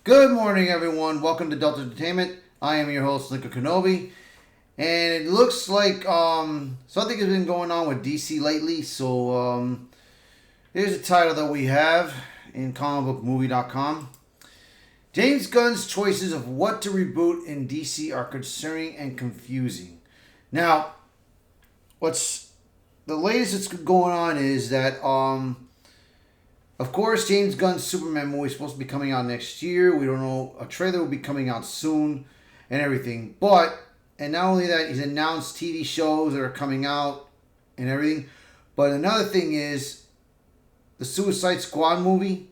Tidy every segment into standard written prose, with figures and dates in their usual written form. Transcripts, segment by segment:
Good morning, everyone. Welcome to Delta Entertainment. I am your host, Lincoln Kenobi, and it looks like something has been going on with DC lately. So here's the title that we have in comicbookmovie.com. James Gunn's choices of what to reboot in DC are concerning and confusing. Now, what's the latest that's going on is that of course, James Gunn's Superman movie is supposed to be coming out next year. We don't know. A trailer will be coming out soon and everything. And not only that, he's announced TV shows that are coming out and everything. But another thing is the Suicide Squad movie.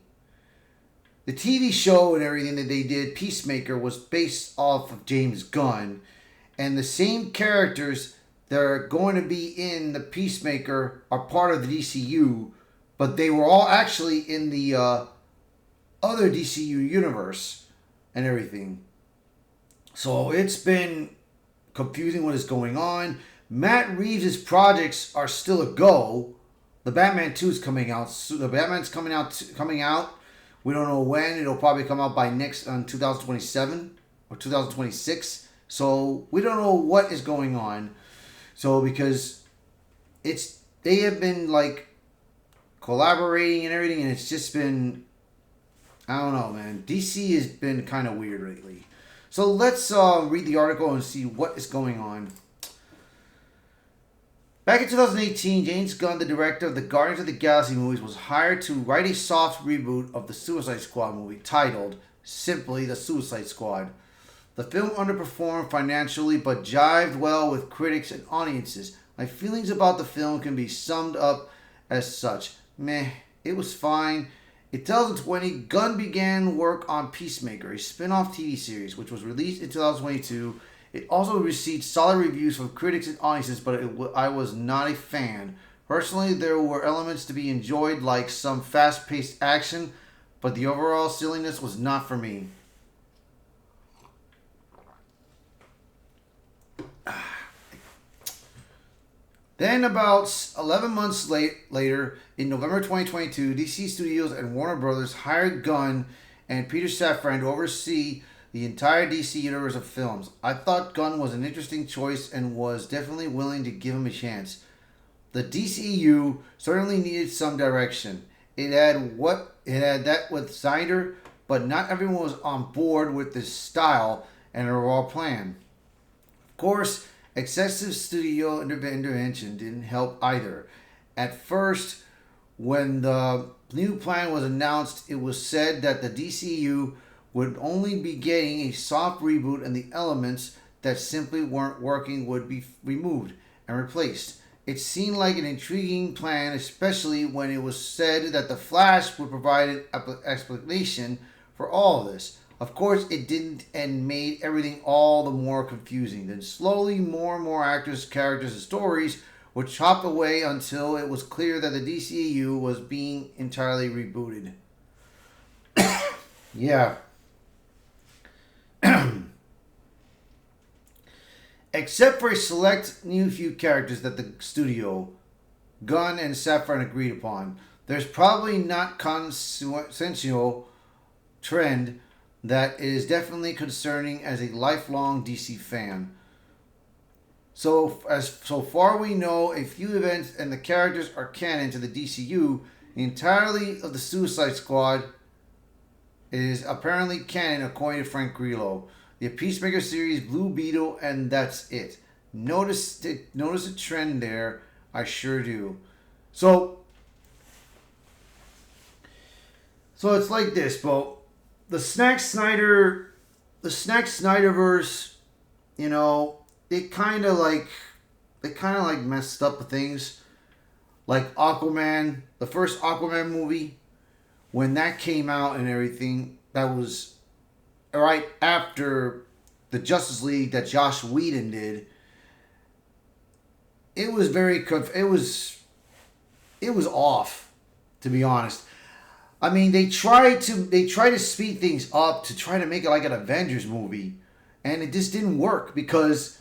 The TV show and everything that they did, Peacemaker, was based off of James Gunn. And the same characters that are going to be in the Peacemaker are part of the DCU. But they were all actually in the other DCU universe and everything. So it's been confusing what is going on. Matt Reeves' projects are still a go. The Batman 2 is coming out. The Batman's coming out. We don't know when. It'll probably come out by next 2027 or 2026. So we don't know what is going on. So because they have been like collaborating and everything, and it's just been, I don't know, man. DC has been kind of weird lately. So let's read the article and see what is going on. Back in 2018, James Gunn, the director of the Guardians of the Galaxy movies, was hired to write a soft reboot of the Suicide Squad movie titled simply The Suicide Squad. The film underperformed financially but jived well with critics and audiences. My feelings about the film can be summed up as such. Meh, it was fine. In 2020, Gunn began work on Peacemaker, a spin-off TV series, which was released in 2022. It also received solid reviews from critics and audiences, but I was not a fan. Personally, there were elements to be enjoyed, like some fast-paced action, but the overall silliness was not for me. Then, about 11 months later, in November 2022, DC Studios and Warner Brothers hired Gunn and Peter Safran to oversee the entire DC universe of films. I thought Gunn was an interesting choice and was definitely willing to give him a chance. The DCU certainly needed some direction. It had that with Snyder, but not everyone was on board with this style and overall plan. Of course, excessive studio intervention didn't help either. At first, when the new plan was announced, it was said that the DCU would only be getting a soft reboot and the elements that simply weren't working would be removed and replaced. It seemed like an intriguing plan, especially when it was said that The Flash would provide an explanation for all of this. Of course, it didn't and made everything all the more confusing. Then slowly, more and more actors, characters, and stories were chopped away until it was clear that the DCU was being entirely rebooted. Yeah. Except for a select new few characters that the studio, Gunn and Safran agreed upon, there's probably not consensual trend that is definitely concerning as a lifelong DC fan. So far we know, a few events and the characters are canon to the DCU. Entirely of the Suicide Squad is apparently canon according to Frank Grillo. The Peacemaker series, Blue Beetle, and that's it. Notice a trend there. I sure do. So it's like this, Bo. The Snyderverse, they kind of like messed up things. Like Aquaman, the first Aquaman movie, when that came out and everything, that was right after the Justice League that Joss Whedon did. It was off, to be honest. I mean, they try to speed things up to try to make it like an Avengers movie, and it just didn't work because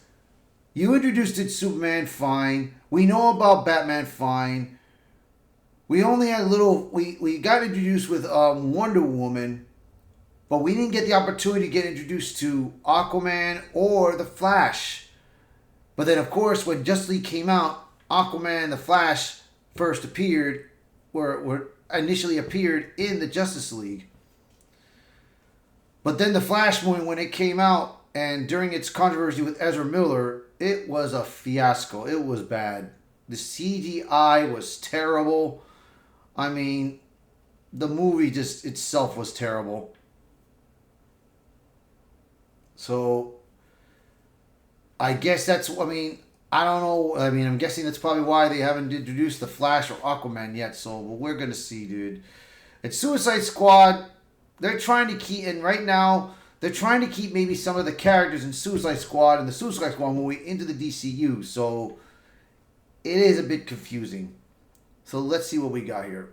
you introduced it Superman fine. We know about Batman fine. We only had we got introduced with Wonder Woman, But we didn't get the opportunity to get introduced to Aquaman or the Flash. But then, of course, when Justice League came out, Aquaman and the Flash first appeared, were initially appeared in the Justice League. But then the Flash movie, when it came out, and during its controversy with Ezra Miller, it was a fiasco. It was bad. The CGI was terrible. I mean, the movie just itself was terrible. So, I guess that's, I mean, I don't know. I mean, I'm guessing that's probably why they haven't introduced the Flash or Aquaman yet. So, we're going to see, dude. It's Suicide Squad. They're trying to keep, and right now, they're trying to keep maybe some of the characters in Suicide Squad and the Suicide Squad movie into the DCU. So, it is a bit confusing. So, let's see what we got here.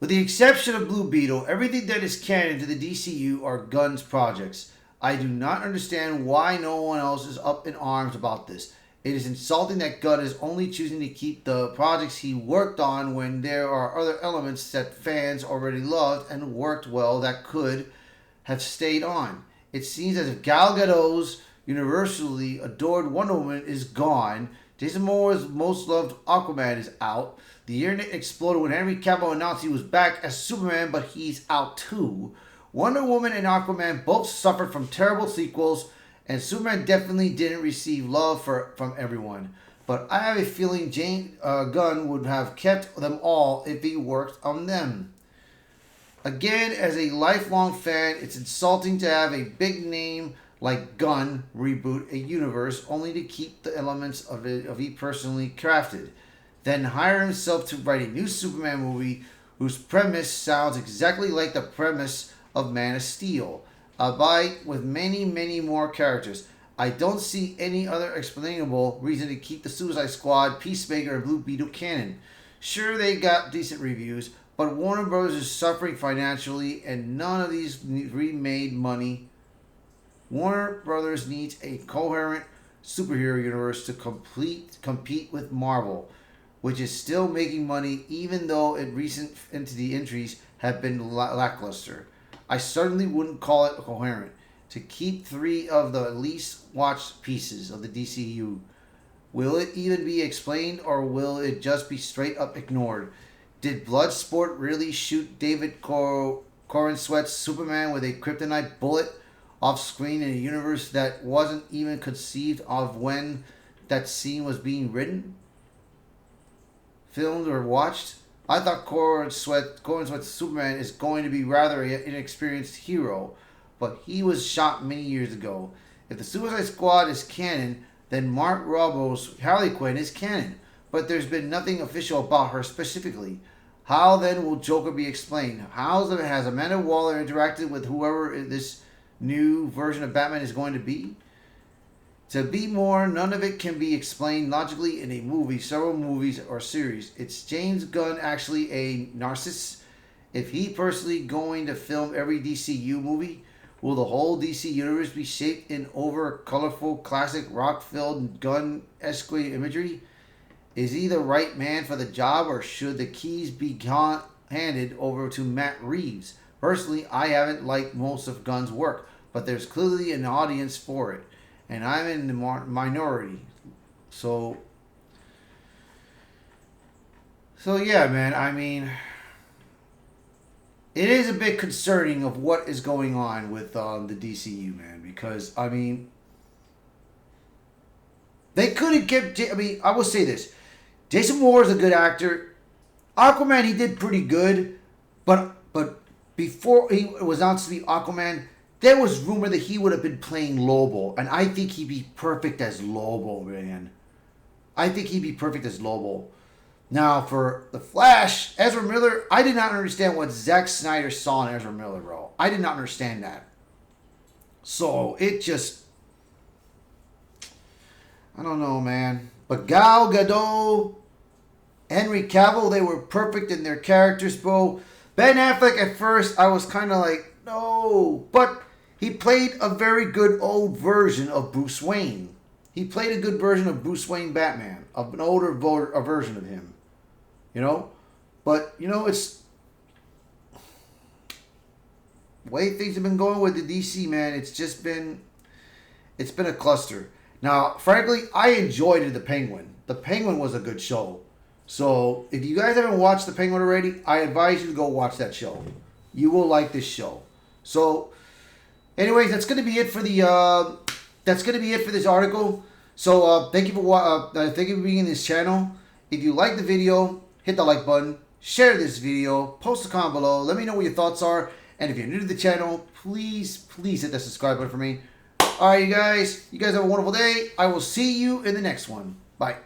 With the exception of Blue Beetle, everything that is canon to the DCU are Gunn's projects. I do not understand why no one else is up in arms about this. It is insulting that Gunn is only choosing to keep the projects he worked on when there are other elements that fans already loved and worked well that could have stayed on. It seems as if Gal Gadot's universally adored Wonder Woman is gone. Jason Momoa's most loved Aquaman is out. The internet exploded when Henry Cavill announced he was back as Superman, but he's out too. Wonder Woman and Aquaman both suffered from terrible sequels, and Superman definitely didn't receive love from everyone. But I have a feeling Gunn would have kept them all if he worked on them. Again, as a lifelong fan, it's insulting to have a big name like Gunn reboot a universe only to keep the elements of he personally crafted. Then hire himself to write a new Superman movie whose premise sounds exactly like the premise of Man of Steel, albeit with many, many more characters. I don't see any other explainable reason to keep the Suicide Squad, Peacemaker, and Blue Beetle canon. Sure, they got decent reviews, but Warner Bros. Is suffering financially, and none of these remade money. Warner Bros. Needs a coherent superhero universe to compete with Marvel, which is still making money even though recent entity entries have been lackluster. I certainly wouldn't call it coherent. To keep 3 of the least watched pieces of the DCU, will it even be explained or will it just be straight up ignored? Did Bloodsport really shoot David Corenswet's Superman with a kryptonite bullet off screen in a universe that wasn't even conceived of when that scene was being written, filmed, or watched? I thought Corenswet's Superman is going to be rather an inexperienced hero, but he was shot many years ago. If the Suicide Squad is canon, then Mark Ruffalo's Harley Quinn is canon, but there's been nothing official about her specifically. How then will Joker be explained? Has Amanda Waller interacted with whoever this new version of Batman is going to be? To be more, none of it can be explained logically in a movie, several movies, or series. It's James Gunn actually a narcissist? If he personally going to film every DCU movie, will the whole DC universe be shaped in over colorful, classic, rock-filled, Gunn-esque imagery? Is he the right man for the job, or should the keys be handed over to Matt Reeves? Personally, I haven't liked most of Gunn's work, but there's clearly an audience for it, and I'm in the minority. So yeah, man, I mean, it is a bit concerning of what is going on with the DCU, man, because, I mean, they could have kept, I will say this. Jason Momoa is a good actor. Aquaman, he did pretty good, but before he was announced to be Aquaman, there was rumor that he would have been playing Lobo, and I think he'd be perfect as Lobo, man. I think he'd be perfect as Lobo. Now, for The Flash, Ezra Miller, I did not understand what Zack Snyder saw in Ezra Miller, bro. I did not understand that. So, it just, I don't know, man. But Gal Gadot, Henry Cavill, they were perfect in their characters, bro. Ben Affleck, at first, I was kind of like, no. But he played a very good old version of Bruce Wayne. He played a good version of Bruce Wayne Batman, of an older version of him. You know? But, you know, it's... way things have been going with the DC, man, it's been a cluster. Now, frankly, I enjoyed The Penguin. The Penguin was a good show. So, if you guys haven't watched The Penguin already, I advise you to go watch that show. You will like this show. So, anyways, that's going to be it for this article. So, thank you for being in this channel. If you like the video, hit the like button, share this video, post a comment below, let me know what your thoughts are, and if you're new to the channel, please hit that subscribe button for me. Alright, you guys have a wonderful day. I will see you in the next one. Bye.